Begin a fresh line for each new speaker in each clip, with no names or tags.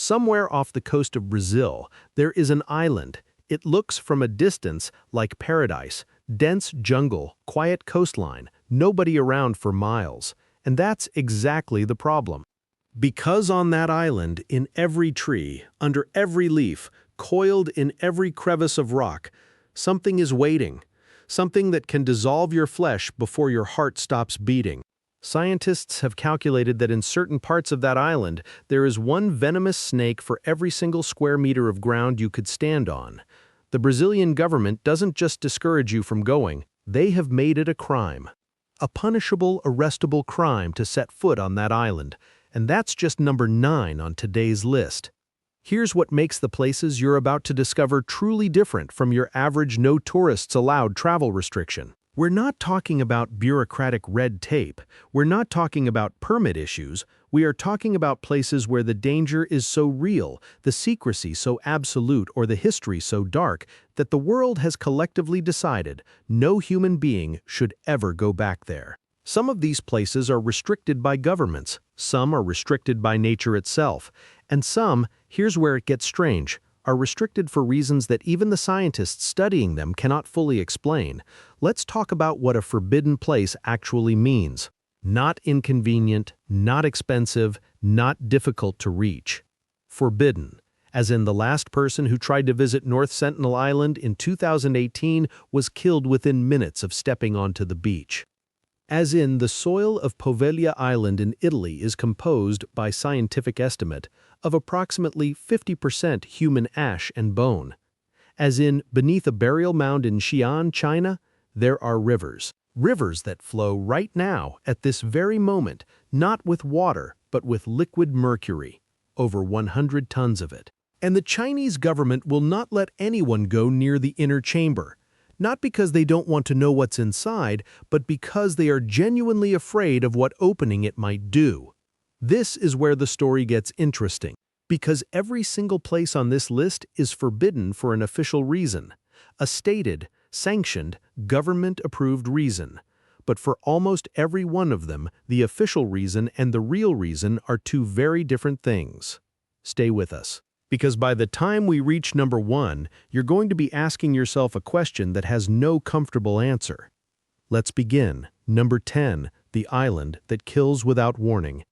Somewhere off the coast of Brazil, there is an island. It looks from a distance like paradise. Dense jungle, quiet coastline, nobody around for miles. And that's exactly the problem. Because on that island, in every tree, under every leaf, coiled in every crevice of rock, something is waiting. Something that can dissolve your flesh before your heart stops beating. Scientists have calculated that in certain parts of that island, there is one venomous snake for every single square meter of ground you could stand on. The Brazilian government doesn't just discourage you from going, they have made it a crime. A punishable, arrestable crime to set foot on that island. And that's just number 9 on today's list. Here's what makes the places you're about to discover truly different from your average no tourists allowed travel restriction. We're not talking about bureaucratic red tape. We're not talking about permit issues. We are talking about places where the danger is so real, the secrecy so absolute, or the history so dark that the world has collectively decided no human being should ever go back there. Some of these places are restricted by governments, some are restricted by nature itself, and some, here's where it gets strange, are restricted for reasons that even the scientists studying them cannot fully explain. Let's talk about what a forbidden place actually means. Not inconvenient, not expensive, not difficult to reach. Forbidden, as in the last person who tried to visit North Sentinel Island in 2018 was killed within minutes of stepping onto the beach. As in, the soil of Poveglia Island in Italy is composed, by scientific estimate, of approximately 50% human ash and bone. As in, beneath a burial mound in Xi'an, China, there are rivers. Rivers that flow right now, at this very moment, not with water, but with liquid mercury, over 100 tons of it. And the Chinese government will not let anyone go near the inner chamber. Not because they don't want to know what's inside, but because they are genuinely afraid of what opening it might do. This is where the story gets interesting, because every single place on this list is forbidden for an official reason, a stated, sanctioned, government-approved reason. But for almost every one of them, the official reason and the real reason are two very different things. Stay with us. Because by the time we reach number 1, you're going to be asking yourself a question that has no comfortable answer. Let's begin. Number 10, the island that kills without warning.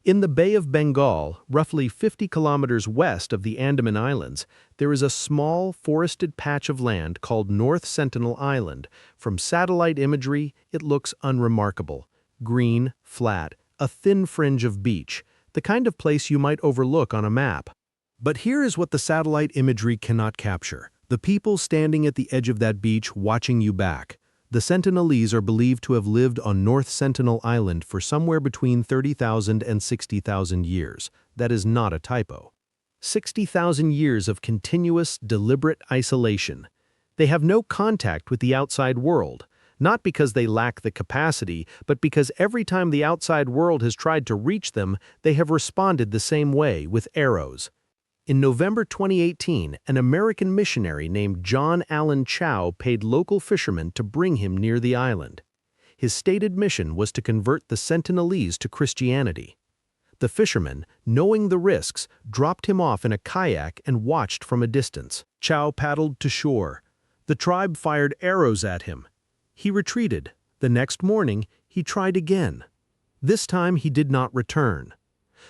In the Bay of Bengal, roughly 50 kilometers west of the Andaman Islands, there is a small, forested patch of land called North Sentinel Island. From satellite imagery, it looks unremarkable. Green, flat, a thin fringe of beach, the kind of place you might overlook on a map. But here is what the satellite imagery cannot capture. The people standing at the edge of that beach watching you back. The Sentinelese are believed to have lived on North Sentinel Island for somewhere between 30,000 and 60,000 years. That is not a typo. 60,000 years of continuous, deliberate isolation. They have no contact with the outside world, not because they lack the capacity, but because every time the outside world has tried to reach them, they have responded the same way, with arrows. In November 2018, an American missionary named John Allen Chow paid local fishermen to bring him near the island. His stated mission was to convert the Sentinelese to Christianity. The fishermen, knowing the risks, dropped him off in a kayak and watched from a distance. Chow paddled to shore. The tribe fired arrows at him. He retreated. The next morning, he tried again. This time he did not return.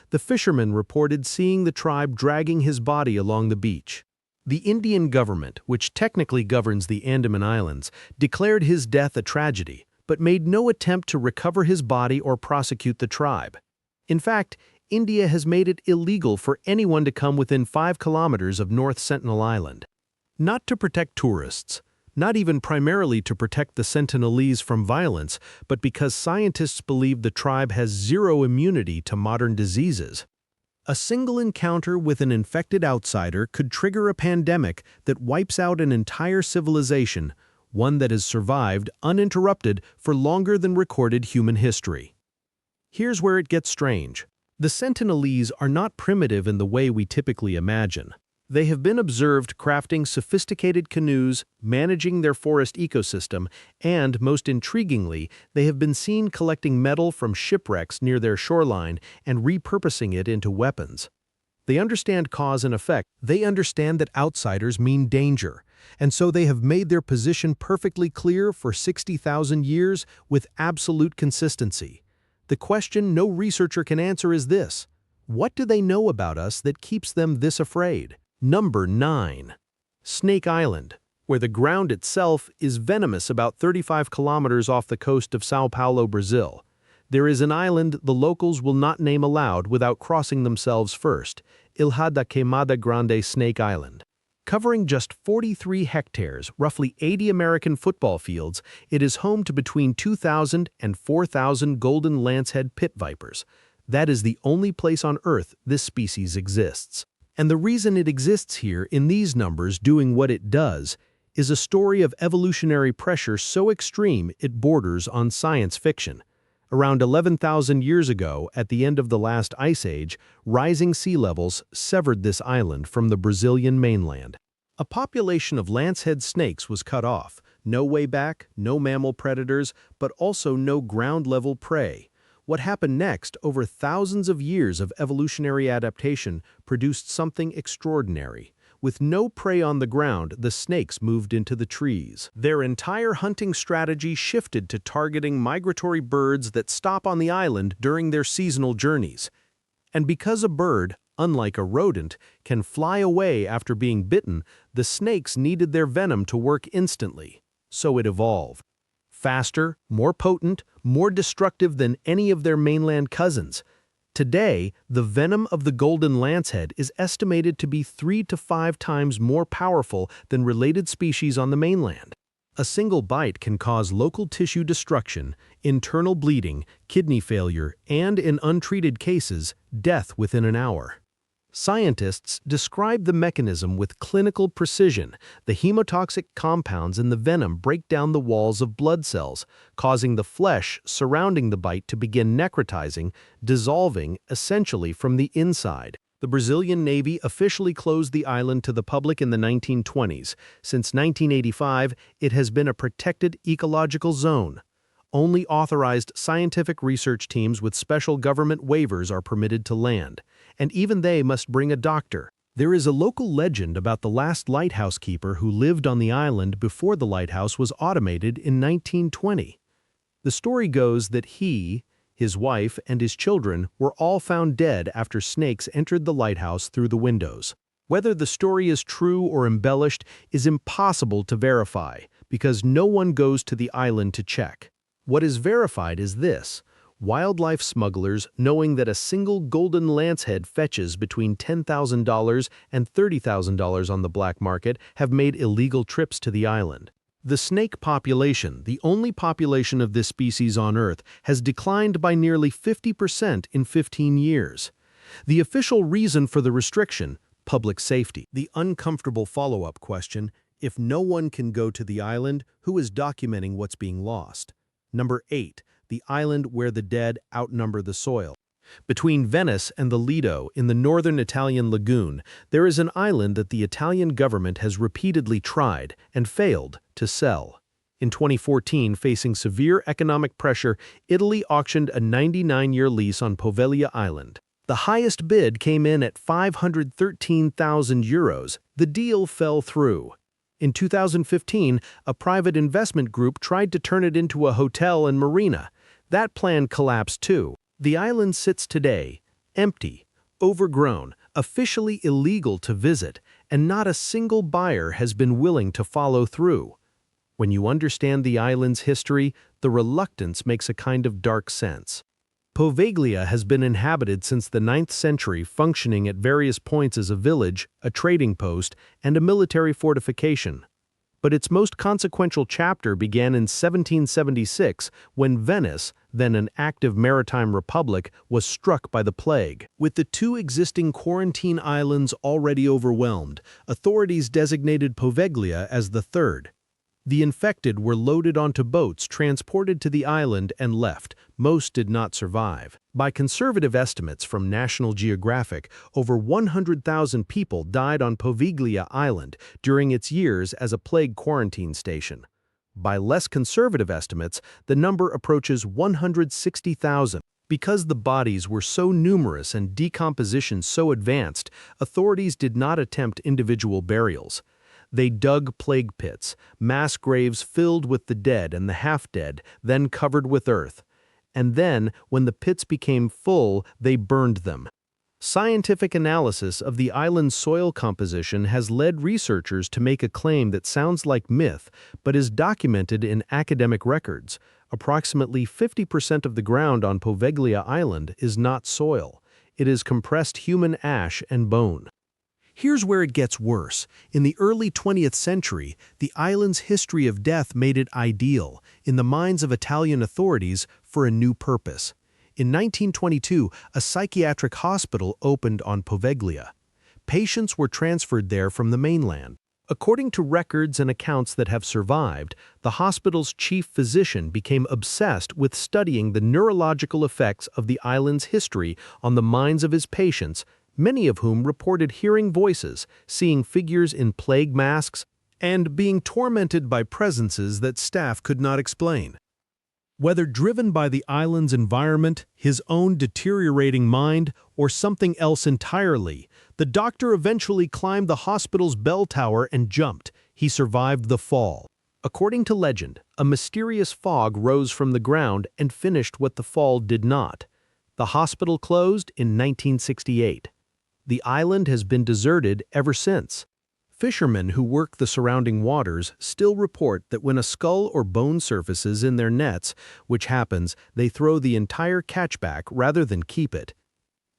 The fisherman reported seeing the tribe dragging his body along the beach. The Indian government, which technically governs the Andaman Islands, declared his death a tragedy, but made no attempt to recover his body or prosecute the tribe. In fact, India has made it illegal for anyone to come within 5 kilometers of North Sentinel Island. Not to protect tourists, not even primarily to protect the Sentinelese from violence, but because scientists believe the tribe has zero immunity to modern diseases. A single encounter with an infected outsider could trigger a pandemic that wipes out an entire civilization, one that has survived uninterrupted for longer than recorded human history. Here's where it gets strange. The Sentinelese are not primitive in the way we typically imagine. They have been observed crafting sophisticated canoes, managing their forest ecosystem, and, most intriguingly, they have been seen collecting metal from shipwrecks near their shoreline and repurposing it into weapons. They understand cause and effect. They understand that outsiders mean danger. And so they have made their position perfectly clear for 60,000 years with absolute consistency. The question no researcher can answer is this: what do they know about us that keeps them this afraid? Number 9. Snake Island, where the ground itself is venomous about 35 kilometers off the coast of São Paulo, Brazil. There is an island the locals will not name aloud without crossing themselves first, Ilha da Queimada Grande Snake Island. Covering just 43 hectares, roughly 80 American football fields, it is home to between 2,000 and 4,000 golden lancehead pit vipers. That is the only place on Earth this species exists. And the reason it exists here in these numbers doing what it does is a story of evolutionary pressure so extreme it borders on science fiction. Around 11,000 years ago, at the end of the last ice age, rising sea levels severed this island from the Brazilian mainland. A population of lancehead snakes was cut off. No way back, no mammal predators, but also no ground-level prey. What happened next, over thousands of years of evolutionary adaptation, produced something extraordinary. With no prey on the ground, the snakes moved into the trees. Their entire hunting strategy shifted to targeting migratory birds that stop on the island during their seasonal journeys. And because a bird, unlike a rodent, can fly away after being bitten, the snakes needed their venom to work instantly. So it evolved. Faster, more potent, more destructive than any of their mainland cousins. Today, the venom of the golden lancehead is estimated to be 3 to 5 times more powerful than related species on the mainland. A single bite can cause local tissue destruction, internal bleeding, kidney failure, and, in untreated cases, death within an hour. Scientists describe the mechanism with clinical precision. The hemotoxic compounds in the venom break down the walls of blood cells, causing the flesh surrounding the bite to begin necrotizing, dissolving essentially from the inside. The Brazilian Navy officially closed the island to the public in the 1920s. Since 1985, it has been a protected ecological zone. Only authorized scientific research teams with special government waivers are permitted to land, and even they must bring a doctor. There is a local legend about the last lighthouse keeper who lived on the island before the lighthouse was automated in 1920. The story goes that he, his wife, and his children were all found dead after snakes entered the lighthouse through the windows. Whether the story is true or embellished is impossible to verify because no one goes to the island to check. What is verified is this: wildlife smugglers, knowing that a single golden lancehead fetches between $10,000 and $30,000 on the black market, have made illegal trips to the island. The snake population, the only population of this species on Earth, has declined by nearly 50% in 15 years. The official reason for the restriction: public safety. The uncomfortable follow-up question: if no one can go to the island, who is documenting what's being lost? Number 8. The island where the dead outnumber the soil. Between Venice and the Lido, in the northern Italian lagoon, there is an island that the Italian government has repeatedly tried, and failed, to sell. In 2014, facing severe economic pressure, Italy auctioned a 99-year lease on Poveglia Island. The highest bid came in at €513,000. The deal fell through. In 2015, a private investment group tried to turn it into a hotel and marina. That plan collapsed too. The island sits today, empty, overgrown, officially illegal to visit, and not a single buyer has been willing to follow through. When you understand the island's history, the reluctance makes a kind of dark sense. Poveglia has been inhabited since the 9th century, functioning at various points as a village, a trading post, and a military fortification. But its most consequential chapter began in 1776 when Venice, then an active maritime republic, was struck by the plague. With the 2 existing quarantine islands already overwhelmed, authorities designated Poveglia as the 3rd. The infected were loaded onto boats, transported to the island, and left. Most did not survive. By conservative estimates from National Geographic, over 100,000 people died on Poveglia Island during its years as a plague quarantine station. By less conservative estimates, the number approaches 160,000. Because the bodies were so numerous and decomposition so advanced, authorities did not attempt individual burials. They dug plague pits, mass graves filled with the dead and the half-dead, then covered with earth. And then, when the pits became full, they burned them. Scientific analysis of the island's soil composition has led researchers to make a claim that sounds like myth, but is documented in academic records. Approximately 50% of the ground on Poveglia Island is not soil. It is compressed human ash and bone. Here's where it gets worse. In the early 20th century, the island's history of death made it ideal, in the minds of Italian authorities, for a new purpose. In 1922, a psychiatric hospital opened on Poveglia. Patients were transferred there from the mainland. According to records and accounts that have survived, the hospital's chief physician became obsessed with studying the neurological effects of the island's history on the minds of his patients, many of whom reported hearing voices, seeing figures in plague masks, and being tormented by presences that staff could not explain. Whether driven by the island's environment, his own deteriorating mind, or something else entirely, the doctor eventually climbed the hospital's bell tower and jumped. He survived the fall. According to legend, a mysterious fog rose from the ground and finished what the fall did not. The hospital closed in 1968. The island has been deserted ever since. Fishermen who work the surrounding waters still report that when a skull or bone surfaces in their nets, which happens, they throw the entire catch back rather than keep it.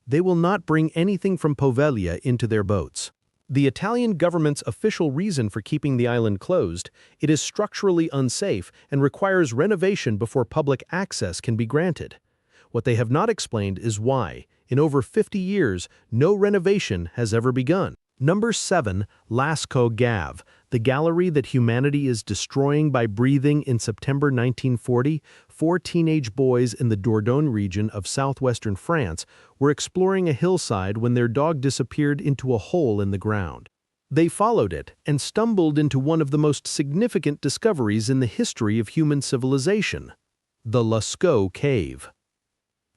They will not bring anything from Poveglia into their boats. The Italian government's official reason for keeping the island closed: it is structurally unsafe and requires renovation before public access can be granted. What they have not explained is why, in over 50 years, no renovation has ever begun. Number 7. Lascaux Gave, the gallery that humanity is destroying by breathing. In September 1940, 4 teenage boys in the Dordogne region of southwestern France were exploring a hillside when their dog disappeared into a hole in the ground. They followed it and stumbled into one of the most significant discoveries in the history of human civilization: the Lascaux Cave.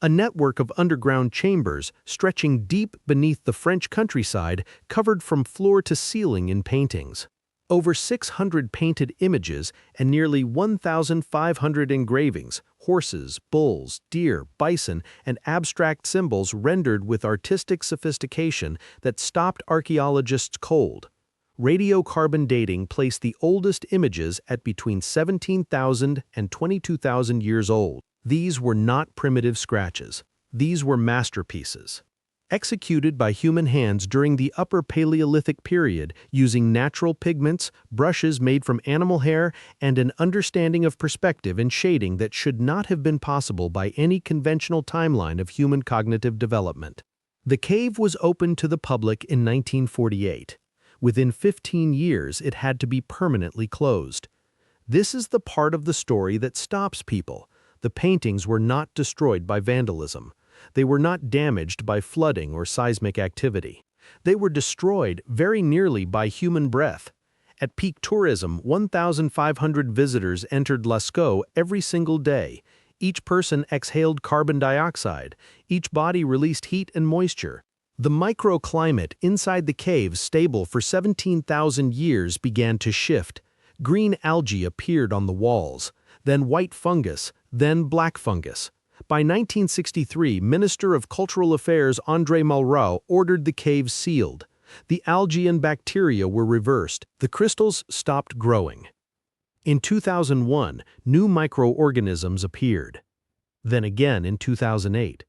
A network of underground chambers stretching deep beneath the French countryside, covered from floor to ceiling in paintings. Over 600 painted images and nearly 1,500 engravings, horses, bulls, deer, bison, and abstract symbols rendered with artistic sophistication that stopped archaeologists cold. Radiocarbon dating placed the oldest images at between 17,000 and 22,000 years old. These were not primitive scratches. These were masterpieces, executed by human hands during the Upper Paleolithic period using natural pigments, brushes made from animal hair, and an understanding of perspective and shading that should not have been possible by any conventional timeline of human cognitive development. The cave was opened to the public in 1948. Within 15 years, it had to be permanently closed. This is the part of the story that stops people. The paintings were not destroyed by vandalism. They were not damaged by flooding or seismic activity. They were destroyed very nearly by human breath. At peak tourism, 1,500 visitors entered Lascaux every single day. Each person exhaled carbon dioxide. Each body released heat and moisture. The microclimate inside the cave, stable for 17,000 years, began to shift. Green algae appeared on the walls, then white fungus, then black fungus. By 1963, Minister of Cultural Affairs André Malraux ordered the cave sealed. The algae and bacteria were reversed. The crystals stopped growing. In 2001, new microorganisms appeared. Then again in 2008.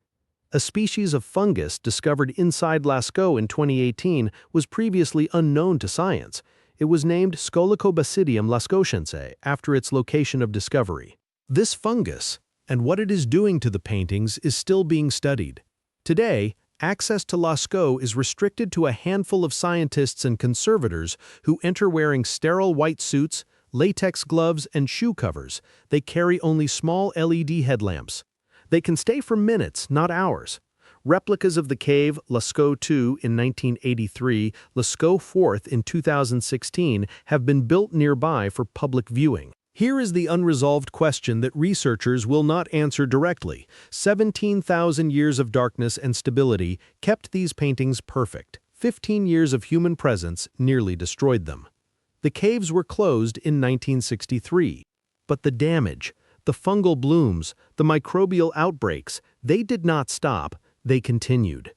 A species of fungus discovered inside Lascaux in 2018 was previously unknown to science. It was named Scolicobasidium lascauxense after its location of discovery. This fungus, and what it is doing to the paintings, is still being studied. Today, access to Lascaux is restricted to a handful of scientists and conservators who enter wearing sterile white suits, latex gloves, and shoe covers. They carry only small LED headlamps. They can stay for minutes, not hours. Replicas of the cave, Lascaux II in 1983, Lascaux IV in 2016, have been built nearby for public viewing. Here is the unresolved question that researchers will not answer directly. 17,000 years of darkness and stability kept these paintings perfect. 15 years of human presence nearly destroyed them. The caves were closed in 1963. But the damage, the fungal blooms, the microbial outbreaks, they did not stop, they continued.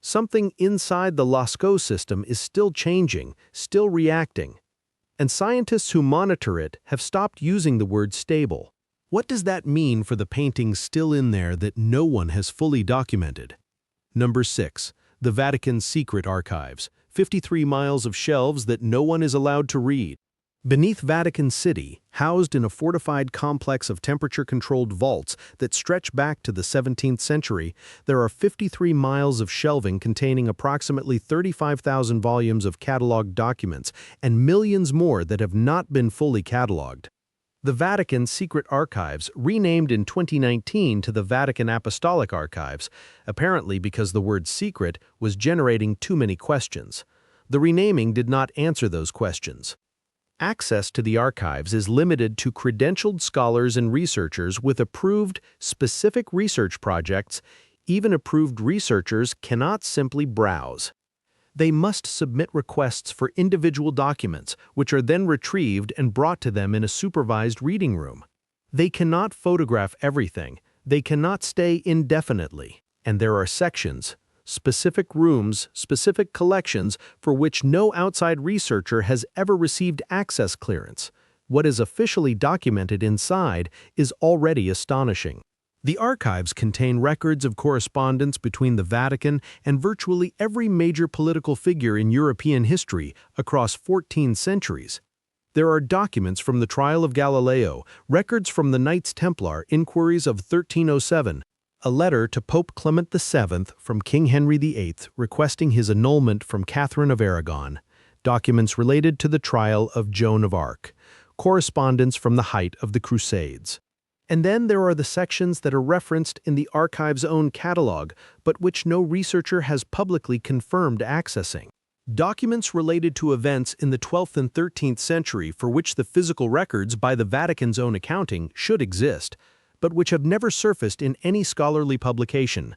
Something inside the Lascaux system is still changing, still reacting. And scientists who monitor it have stopped using the word stable. What does that mean for the paintings still in there that no one has fully documented? Number 6. The Vatican's secret archives. 53 miles of shelves that no one is allowed to read. Beneath Vatican City, housed in a fortified complex of temperature-controlled vaults that stretch back to the 17th century, there are 53 miles of shelving containing approximately 35,000 volumes of cataloged documents and millions more that have not been fully cataloged. The Vatican's secret archives, renamed in 2019 to the Vatican Apostolic Archives, apparently because the word secret was generating too many questions. The renaming did not answer those questions. Access to the archives is limited to credentialed scholars and researchers with approved, specific research projects. Even approved researchers cannot simply browse. They must submit requests for individual documents, which are then retrieved and brought to them in a supervised reading room. They cannot photograph everything. They cannot stay indefinitely. And there are sections, specific rooms, specific collections for which no outside researcher has ever received access clearance. What is officially documented inside is already astonishing. The archives contain records of correspondence between the Vatican and virtually every major political figure in European history across 14 centuries. There are documents from the trial of Galileo, records from the Knights Templar inquiries of 1307, a letter to Pope Clement VII from King Henry VIII requesting his annulment from Catherine of Aragon, documents related to the trial of Joan of Arc, correspondence from the height of the Crusades. And then there are the sections that are referenced in the archive's own catalog, but which no researcher has publicly confirmed accessing. Documents related to events in the 12th and 13th century for which the physical records by the Vatican's own accounting should exist, but which have never surfaced in any scholarly publication.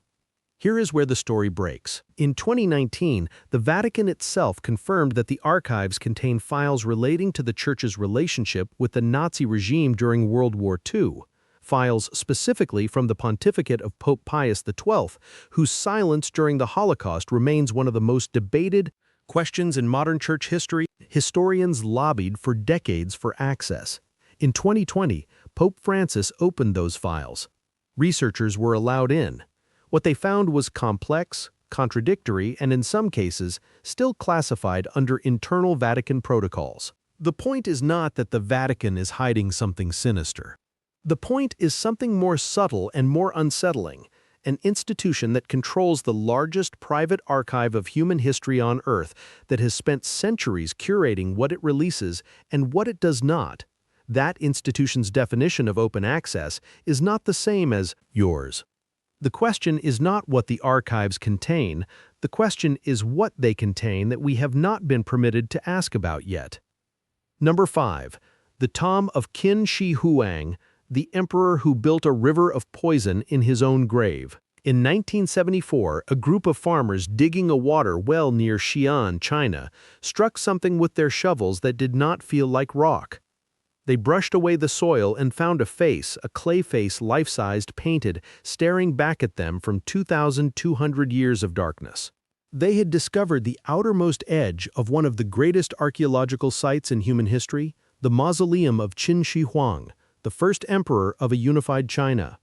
Here is where the story breaks. In 2019, the Vatican itself confirmed that the archives contain files relating to the Church's relationship with the Nazi regime during World War II, files specifically from the pontificate of Pope Pius XII, whose silence during the Holocaust remains one of the most debated questions in modern church history. Historians lobbied for decades for access. In 2020, Pope Francis opened those files. Researchers were allowed in. What they found was complex, contradictory, and in some cases, still classified under internal Vatican protocols. The point is not that the Vatican is hiding something sinister. The point is something more subtle and more unsettling, an institution that controls the largest private archive of human history on Earth that has spent centuries curating what it releases and what it does not. That institution's definition of open access is not the same as yours. The question is not what the archives contain, the question is what they contain that we have not been permitted to ask about yet. Number 5. The tomb of Qin Shi Huang, the emperor who built a river of poison in his own grave. In 1974, a group of farmers digging a water well near Xi'an, China, struck something with their shovels that did not feel like rock. They brushed away the soil and found a face, a clay face life-sized painted, staring back at them from 2,200 years of darkness. They had discovered the outermost edge of one of the greatest archaeological sites in human history, the mausoleum of Qin Shi Huang, the first emperor of a unified China.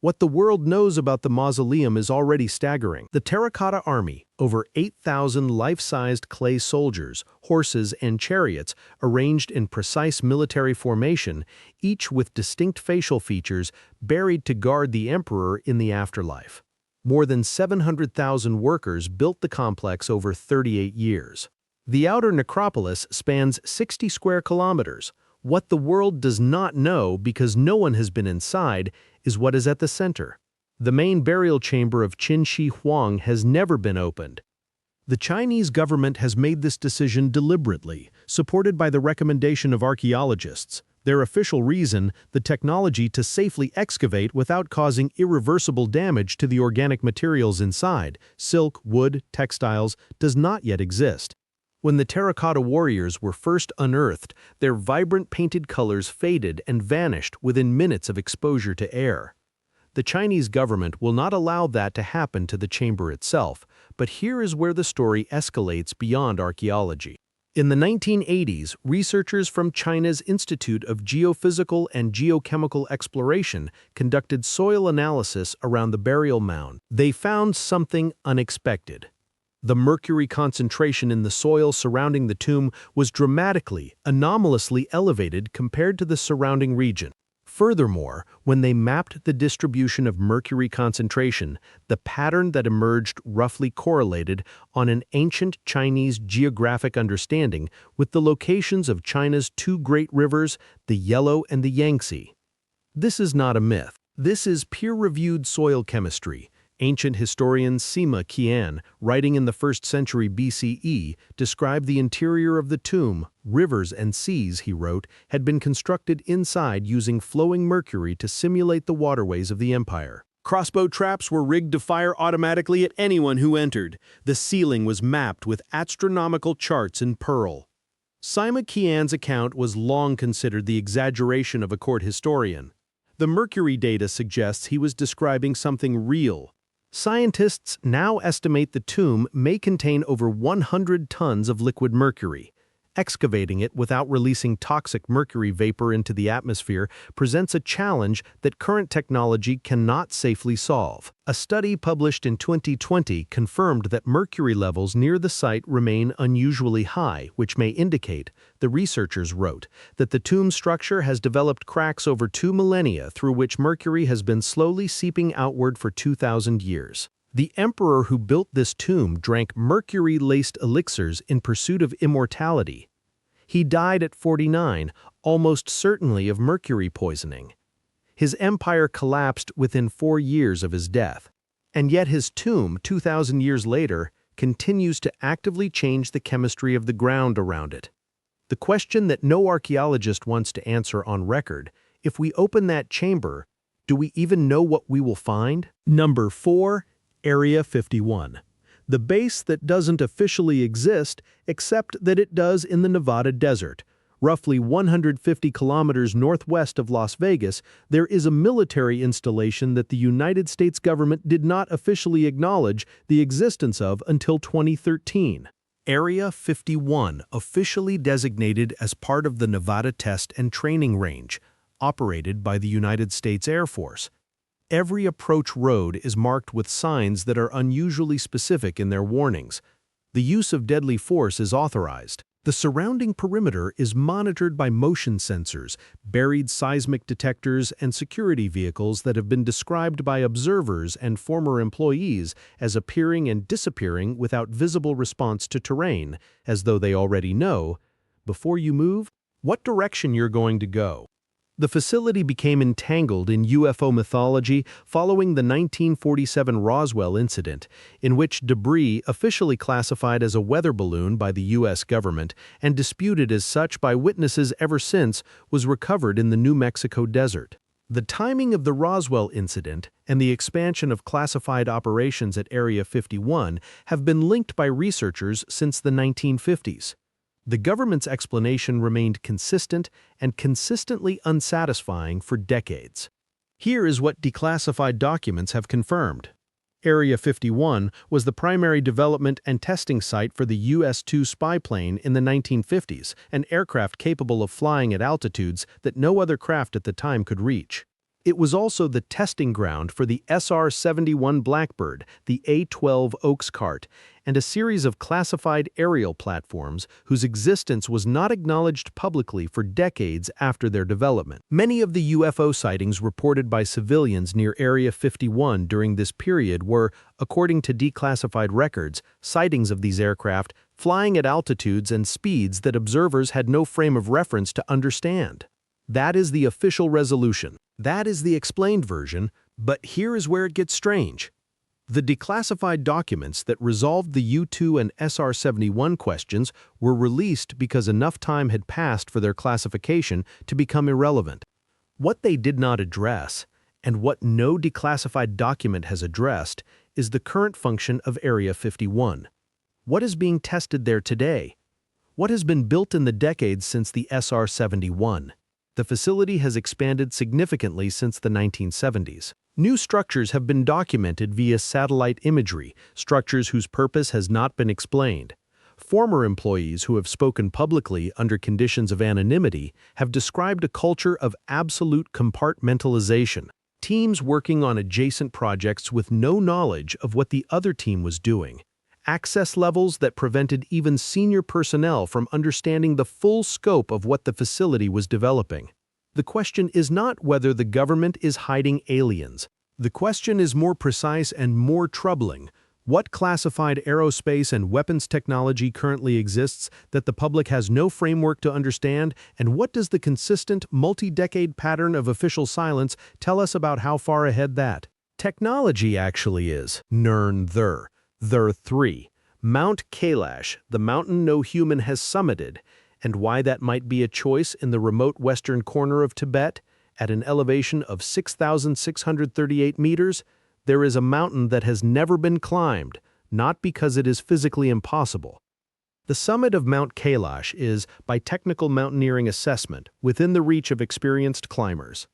What the world knows about the mausoleum is already staggering. The terracotta army, over 8,000 life-sized clay soldiers, horses, and chariots arranged in precise military formation, each with distinct facial features, buried to guard the emperor in the afterlife. More than 700,000 workers built the complex over 38 years. The outer necropolis spans 60 square kilometers. What the world does not know, because no one has been inside, is what is at the center. The main burial chamber of Qin Shi Huang has never been opened. The Chinese government has made this decision deliberately, supported by the recommendation of archaeologists. Their official reason, the technology to safely excavate without causing irreversible damage to the organic materials inside, silk, wood, textiles, does not yet exist. When the terracotta warriors were first unearthed, their vibrant painted colors faded and vanished within minutes of exposure to air. The Chinese government will not allow that to happen to the chamber itself, but here is where the story escalates beyond archaeology. In the 1980s, researchers from China's Institute of Geophysical and Geochemical Exploration conducted soil analysis around the burial mound. They found something unexpected. The mercury concentration in the soil surrounding the tomb was dramatically, anomalously elevated compared to the surrounding region. Furthermore, when they mapped the distribution of mercury concentration, the pattern that emerged roughly correlated on an ancient Chinese geographic understanding with the locations of China's two great rivers, the Yellow and the Yangtze. This is not a myth. This is peer-reviewed soil chemistry. Ancient historian Sima Qian, writing in the 1st century BCE, described the interior of the tomb. Rivers and seas, he wrote, had been constructed inside using flowing mercury to simulate the waterways of the empire. Crossbow traps were rigged to fire automatically at anyone who entered. The ceiling was mapped with astronomical charts in pearl. Sima Qian's account was long considered the exaggeration of a court historian. The mercury data suggests he was describing something real. Scientists now estimate the tomb may contain over 100 tons of liquid mercury. Excavating it without releasing toxic mercury vapor into the atmosphere presents a challenge that current technology cannot safely solve. A study published in 2020 confirmed that mercury levels near the site remain unusually high, which may indicate, the researchers wrote, that the tomb structure has developed cracks over 2 millennia through which mercury has been slowly seeping outward for 2,000 years. The emperor who built this tomb drank mercury-laced elixirs in pursuit of immortality. He died at 49, almost certainly of mercury poisoning. His empire collapsed within 4 years of his death. And yet his tomb, 2,000 years later, continues to actively change the chemistry of the ground around it. The question that no archaeologist wants to answer on record, if we open that chamber, do we even know what we will find? Number 4. Area 51. The base that doesn't officially exist, except that it does in the Nevada desert. Roughly 150 kilometers northwest of Las Vegas, there is a military installation that the United States government did not officially acknowledge the existence of until 2013. Area 51, officially designated as part of the Nevada Test and Training Range, operated by the United States Air Force. Every approach road is marked with signs that are unusually specific in their warnings. The use of deadly force is authorized. The surrounding perimeter is monitored by motion sensors, buried seismic detectors, and security vehicles that have been described by observers and former employees as appearing and disappearing without visible response to terrain, as though they already know, before you move, what direction you're going to go. The facility became entangled in UFO mythology following the 1947 Roswell incident, in which debris, officially classified as a weather balloon by the U.S. government and disputed as such by witnesses ever since, was recovered in the New Mexico desert. The timing of the Roswell incident and the expansion of classified operations at Area 51 have been linked by researchers since the 1950s. The government's explanation remained consistent and consistently unsatisfying for decades. Here is what declassified documents have confirmed. Area 51 was the primary development and testing site for the US-2 spy plane in the 1950s, an aircraft capable of flying at altitudes that no other craft at the time could reach. It was also the testing ground for the SR-71 Blackbird, the A-12 Oaks cart, and a series of classified aerial platforms whose existence was not acknowledged publicly for decades after their development. Many of the UFO sightings reported by civilians near Area 51 during this period were, according to declassified records, sightings of these aircraft flying at altitudes and speeds that observers had no frame of reference to understand. That is the official resolution. That is the explained version, but here is where it gets strange. The declassified documents that resolved the U-2 and SR-71 questions were released because enough time had passed for their classification to become irrelevant. What they did not address, and what no declassified document has addressed, is the current function of Area 51. What is being tested there today? What has been built in the decades since the SR-71? The facility has expanded significantly since the 1970s. New structures have been documented via satellite imagery, structures whose purpose has not been explained. Former employees who have spoken publicly under conditions of anonymity have described a culture of absolute compartmentalization. Teams working on adjacent projects with no knowledge of what the other team was doing. Access levels that prevented even senior personnel from understanding the full scope of what the facility was developing. The question is not whether the government is hiding aliens. The question is more precise and more troubling. What classified aerospace and weapons technology currently exists that the public has no framework to understand, and what does the consistent, multi-decade pattern of official silence tell us about how far ahead that technology actually is? There 3. Mount Kailash, the mountain no human has summited, and why that might be a choice in the remote western corner of Tibet, at an elevation of 6,638 meters, there is a mountain that has never been climbed, not because it is physically impossible. The summit of Mount Kailash is, by technical mountaineering assessment, within the reach of experienced climbers.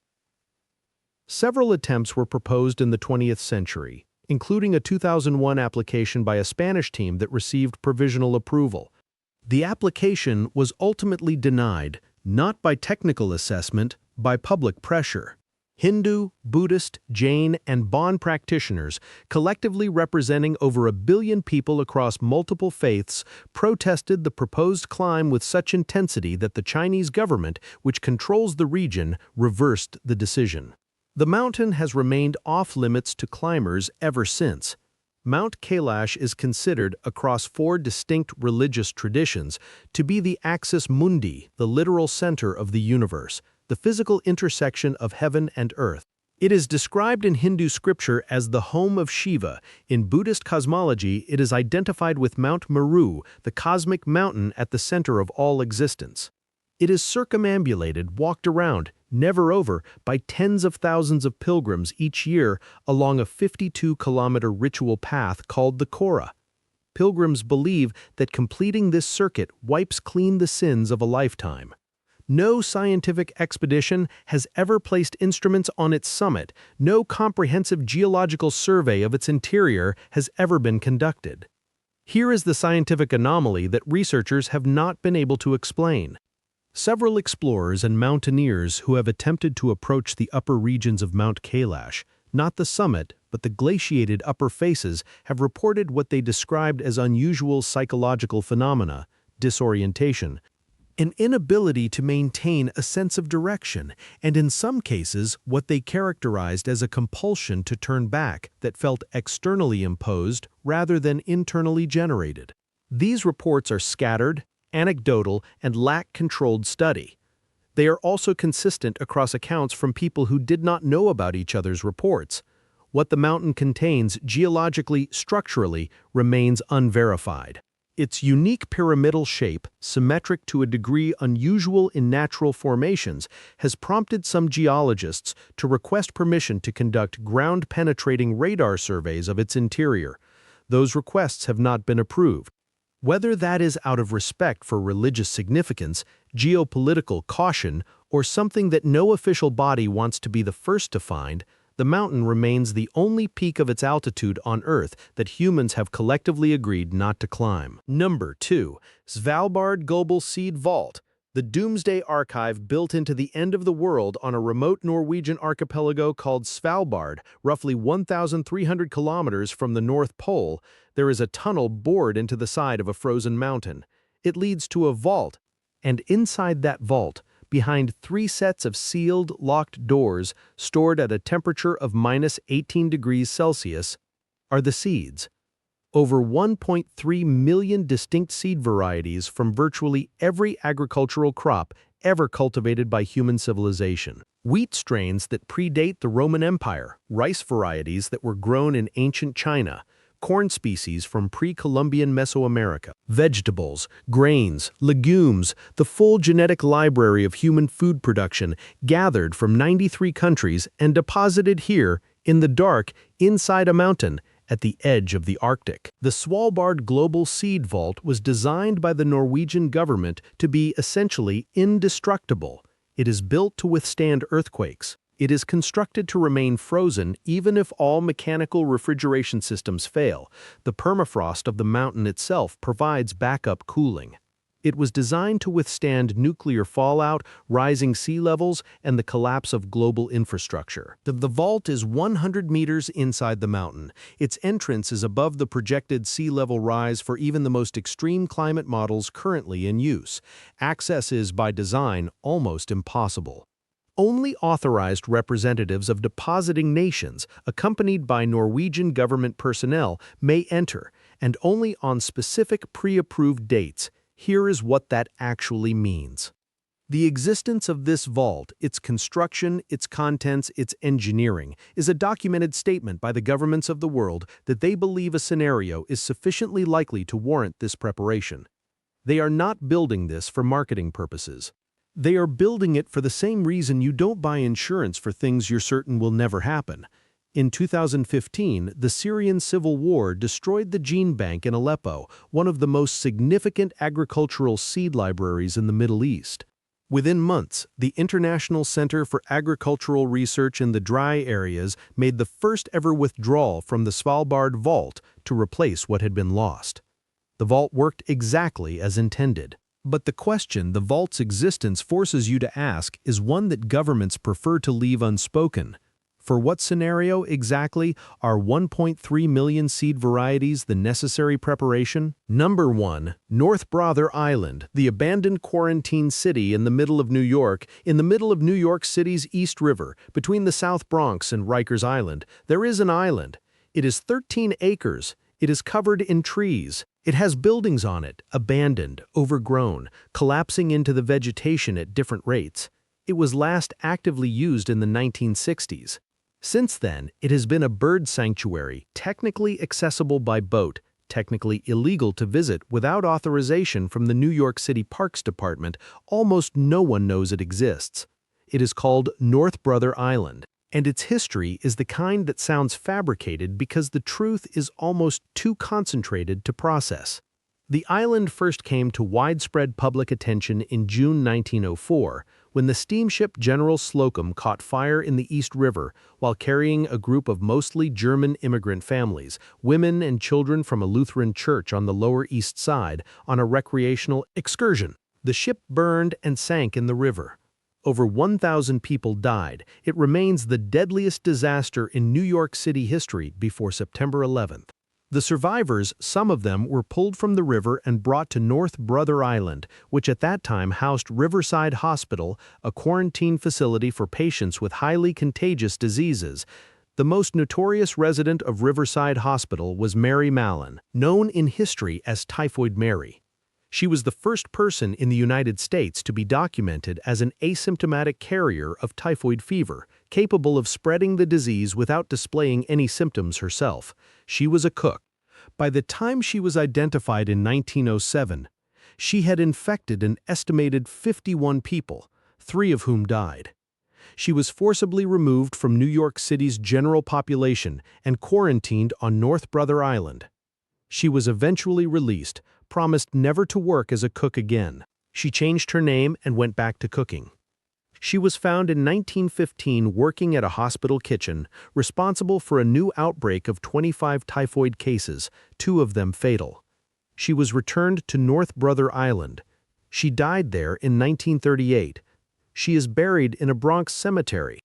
Several attempts were proposed in the 20th century, including a 2001 application by a Spanish team that received provisional approval. The application was ultimately denied, not by technical assessment, by public pressure. Hindu, Buddhist, Jain, and Bon practitioners, collectively representing over 1 billion people across multiple faiths, protested the proposed climb with such intensity that the Chinese government, which controls the region, reversed the decision. The mountain has remained off-limits to climbers ever since. Mount Kailash is considered, across 4 distinct religious traditions, to be the axis mundi, the literal center of the universe, the physical intersection of heaven and earth. It is described in Hindu scripture as the home of Shiva. In Buddhist cosmology, it is identified with Mount Meru, the cosmic mountain at the center of all existence. It is circumambulated, walked around, never over, by tens of thousands of pilgrims each year along a 52-kilometer ritual path called the Kora. Pilgrims believe that completing this circuit wipes clean the sins of a lifetime. No scientific expedition has ever placed instruments on its summit. No comprehensive geological survey of its interior has ever been conducted. Here is the scientific anomaly that researchers have not been able to explain. Several explorers and mountaineers who have attempted to approach the upper regions of Mount Kailash, not the summit, but the glaciated upper faces, have reported what they described as unusual psychological phenomena, disorientation, an inability to maintain a sense of direction, and in some cases, what they characterized as a compulsion to turn back that felt externally imposed rather than internally generated. These reports are scattered, anecdotal, and lack controlled study. They are also consistent across accounts from people who did not know about each other's reports. What the mountain contains geologically, structurally, remains unverified. Its unique pyramidal shape, symmetric to a degree unusual in natural formations, has prompted some geologists to request permission to conduct ground-penetrating radar surveys of its interior. Those requests have not been approved. Whether that is out of respect for religious significance, geopolitical caution, or something that no official body wants to be the first to find, the mountain remains the only peak of its altitude on Earth that humans have collectively agreed not to climb. Number 2. Svalbard Global Seed Vault, the doomsday archive built into the end of the world on a remote Norwegian archipelago called Svalbard, roughly 1,300 kilometers from the North Pole. There is a tunnel bored into the side of a frozen mountain. It leads to a vault, and inside that vault, behind 3 sets of sealed, locked doors stored at a temperature of -18 degrees Celsius, are the seeds. Over 1.3 million distinct seed varieties from virtually every agricultural crop ever cultivated by human civilization. Wheat strains that predate the Roman Empire, rice varieties that were grown in ancient China, corn species from pre-Columbian Mesoamerica, vegetables, grains, legumes, the full genetic library of human food production gathered from 93 countries and deposited here, in the dark, inside a mountain, at the edge of the Arctic. The Svalbard Global Seed Vault was designed by the Norwegian government to be essentially indestructible. It is built to withstand earthquakes. It is constructed to remain frozen even if all mechanical refrigeration systems fail. The permafrost of the mountain itself provides backup cooling. It was designed to withstand nuclear fallout, rising sea levels, and the collapse of global infrastructure. The vault is 100 meters inside the mountain. Its entrance is above the projected sea level rise for even the most extreme climate models currently in use. Access is, by design, almost impossible. Only authorized representatives of depositing nations, accompanied by Norwegian government personnel, may enter, and only on specific pre-approved dates. Here is what that actually means. The existence of this vault, its construction, its contents, its engineering, is a documented statement by the governments of the world that they believe a scenario is sufficiently likely to warrant this preparation. They are not building this for marketing purposes. They are building it for the same reason you don't buy insurance for things you're certain will never happen. In 2015, the Syrian civil war destroyed the gene bank in Aleppo, one of the most significant agricultural seed libraries in the Middle East. Within months, the International Center for Agricultural Research in the dry areas made the first ever withdrawal from the Svalbard vault to replace what had been lost. The vault worked exactly as intended. But the question the vault's existence forces you to ask is one that governments prefer to leave unspoken. For what scenario exactly are 1.3 million seed varieties the necessary preparation? Number 1. North Brother Island, the abandoned quarantine city in the middle of New York, in the middle of New York City's East River, between the South Bronx and Rikers Island. There is an island. It is 13 acres. It is covered in trees. It has buildings on it, abandoned, overgrown, collapsing into the vegetation at different rates. It was last actively used in the 1960s. Since then, it has been a bird sanctuary, technically accessible by boat, technically illegal to visit without authorization from the New York City Parks Department. Almost no one knows it exists. It is called North Brother Island, and its history is the kind that sounds fabricated because the truth is almost too concentrated to process. The island first came to widespread public attention in June 1904, when the steamship General Slocum caught fire in the East River while carrying a group of mostly German immigrant families, women and children from a Lutheran church on the Lower East Side, on a recreational excursion. The ship burned and sank in the river. Over 1,000 people died. It remains the deadliest disaster in New York City history before September 11th. The survivors, some of them, were pulled from the river and brought to North Brother Island, which at that time housed Riverside Hospital, a quarantine facility for patients with highly contagious diseases. The most notorious resident of Riverside Hospital was Mary Mallon, known in history as Typhoid Mary. She was the first person in the United States to be documented as an asymptomatic carrier of typhoid fever, capable of spreading the disease without displaying any symptoms herself. She was a cook. By the time she was identified in 1907, she had infected an estimated 51 people, 3 of whom died. She was forcibly removed from New York City's general population and quarantined on North Brother Island. She was eventually released, promised never to work as a cook again. She changed her name and went back to cooking. She was found in 1915 working at a hospital kitchen, responsible for a new outbreak of 25 typhoid cases, 2 of them fatal. She was returned to North Brother Island. She died there in 1938. She is buried in a Bronx cemetery.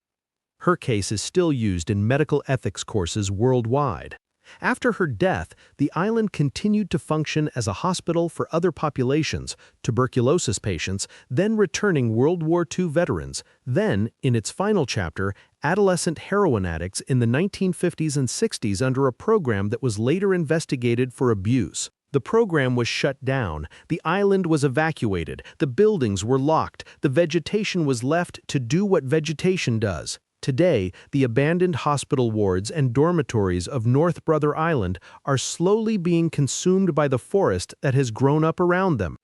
Her case is still used in medical ethics courses worldwide. After her death, the island continued to function as a hospital for other populations, tuberculosis patients, then returning World War II veterans, then, in its final chapter, adolescent heroin addicts in the 1950s and 60s under a program that was later investigated for abuse. The program was shut down, the island was evacuated, the buildings were locked, the vegetation was left to do what vegetation does. Today, the abandoned hospital wards and dormitories of North Brother Island are slowly being consumed by the forest that has grown up around them.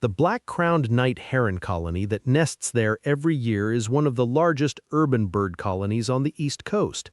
The black-crowned night heron colony that nests there every year is one of the largest urban bird colonies on the East Coast.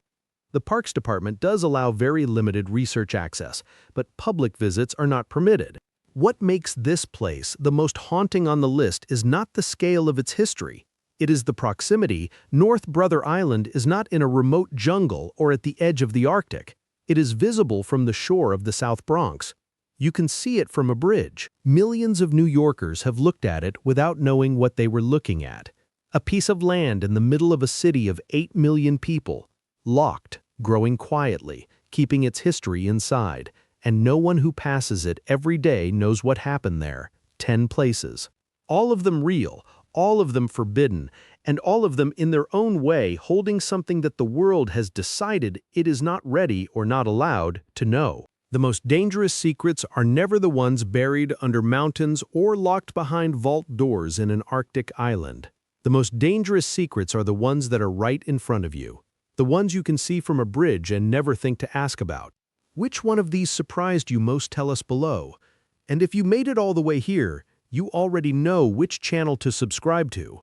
The Parks Department does allow very limited research access, but public visits are not permitted. What makes this place the most haunting on the list is not the scale of its history. It is the proximity. North Brother Island is not in a remote jungle or at the edge of the Arctic. It is visible from the shore of the South Bronx. You can see it from a bridge. Millions of New Yorkers have looked at it without knowing what they were looking at. A piece of land in the middle of a city of 8 million people. Locked, growing quietly, keeping its history inside, and no one who passes it every day knows what happened there. 10 places. All of them real, all of them forbidden, and all of them in their own way holding something that the world has decided it is not ready or not allowed to know. The most dangerous secrets are never the ones buried under mountains or locked behind vault doors in an Arctic island. The most dangerous secrets are the ones that are right in front of you. The ones you can see from a bridge and never think to ask about. Which one of these surprised you most? Tell us below. And if you made it all the way here, you already know which channel to subscribe to.